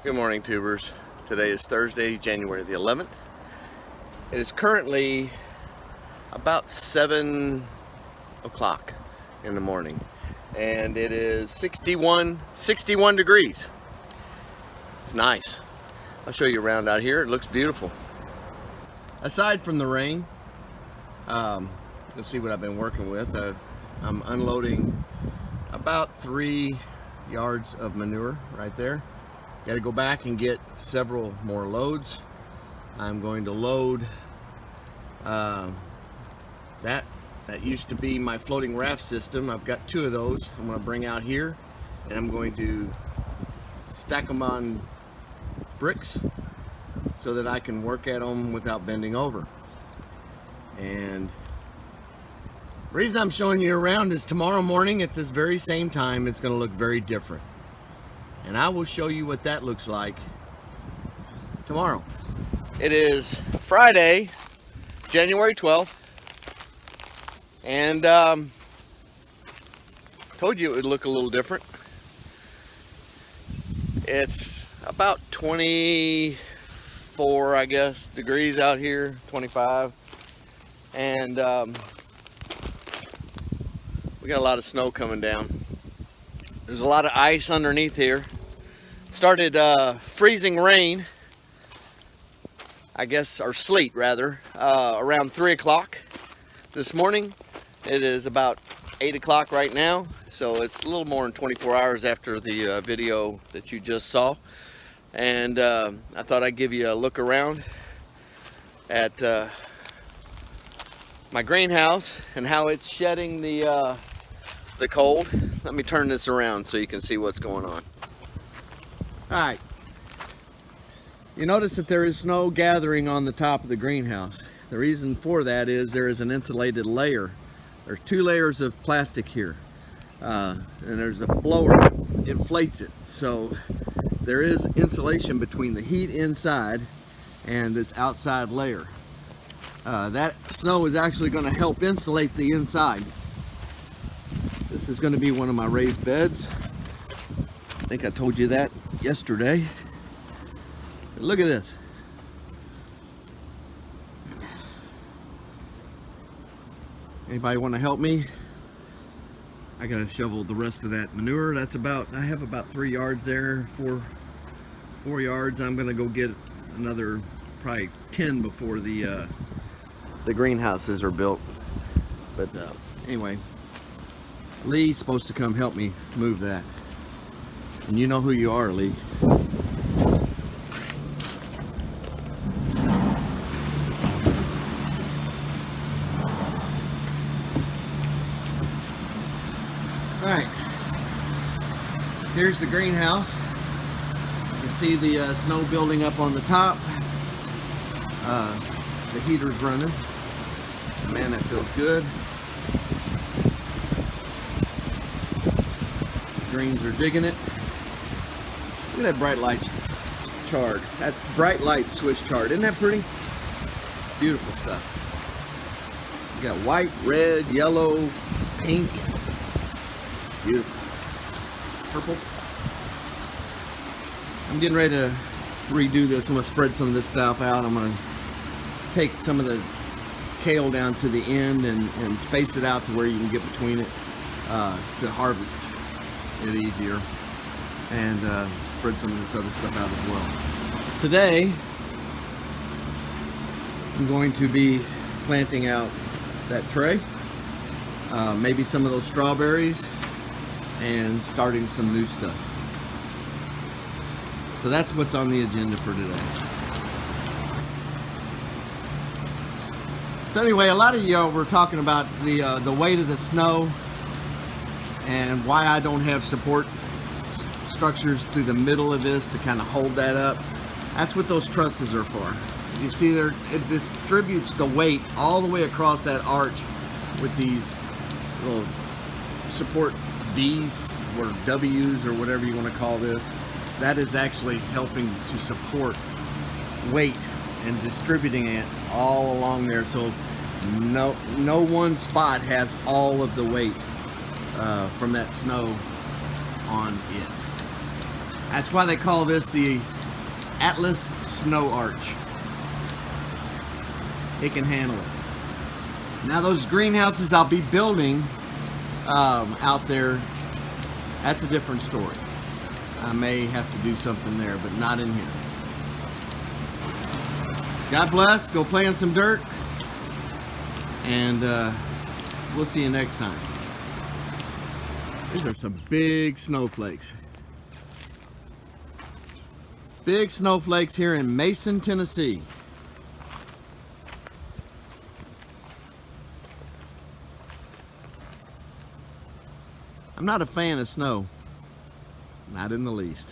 Good morning, tubers. Today is Thursday, January the 11th. It is currently about 7 o'clock in the morning, and it is 61 degrees. It's nice. I'll show you around out here. It looks beautiful. Aside from the rain, let's see what I've been working with. I'm unloading about 3 yards of manure right there. Got to go back and get several more loads. I'm going to load that used to be my floating raft system. I've got 2 of those I'm going to bring out here, and I'm going to stack them on bricks so that I can work at them without bending over. And the reason I'm showing you around is tomorrow morning at this very same time it's going to look very different. And I will show you what that looks like tomorrow. It is Friday, January 12th. And told you it would look a little different. It's about 24, I guess, degrees out here, 25. And we got a lot of snow coming down. There's a lot of ice underneath here. Started freezing rain, I guess, or sleet rather, around 3 o'clock this morning. It is about 8 o'clock right now, so it's a little more than 24 hours after the video that you just saw. And I thought I'd give you a look around at my greenhouse and how it's shedding the cold. Let me turn this around so you can see what's going on. Alright, you notice that there is snow gathering on the top of the greenhouse. The reason for that is there is an insulated layer. There's 2 layers of plastic here, and there's a blower that inflates it. So there is insulation between the heat inside and this outside layer. That snow is actually going to help insulate the inside. This is going to be one of my raised beds. I think I told you that yesterday. But look at this. Anybody want to help me? I gotta shovel the rest of that manure. That's about, I have about 3 yards there, 4 yards. I'm gonna go get another probably 10 before the greenhouses are built. But anyway, Lee's supposed to come help me move that. And you know who you are, Lee. Alright, here's the greenhouse. You can see the snow building up on the top. The heater's running. Man, that feels good. Greens are digging it. Look at that bright light chard. That's bright light Swiss chard. Isn't that pretty? Beautiful stuff. You got white, red, yellow, pink. Beautiful. Purple. I'm getting ready to redo this. I'm going to spread some of this stuff out. I'm going to take some of the kale down to the end and space it out to where you can get between it to harvest it easier, and spread some of this other stuff out as well. Today I'm going to be planting out that tray, maybe some of those strawberries, and starting some new stuff. So that's what's on the agenda for today. So anyway, a lot of you were talking about the weight of the snow and why I don't have support structures through the middle of this to kind of hold that up. That's what those trusses are for. You see there, it distributes the weight all the way across that arch with these little support V's or W's or whatever you want to call this. That is actually helping to support weight and distributing it all along there, so no one spot has all of the weight from that snow on it. That's why they call this the Atlas Snow Arch. It can handle it. Now those greenhouses I'll be building out there, that's a different story. I may have to do something there, but not in here. God bless. Go play in some dirt. And we'll see you next time. These are some big snowflakes. Big snowflakes here in Mason, Tennessee. I'm not a fan of snow. Not in the least.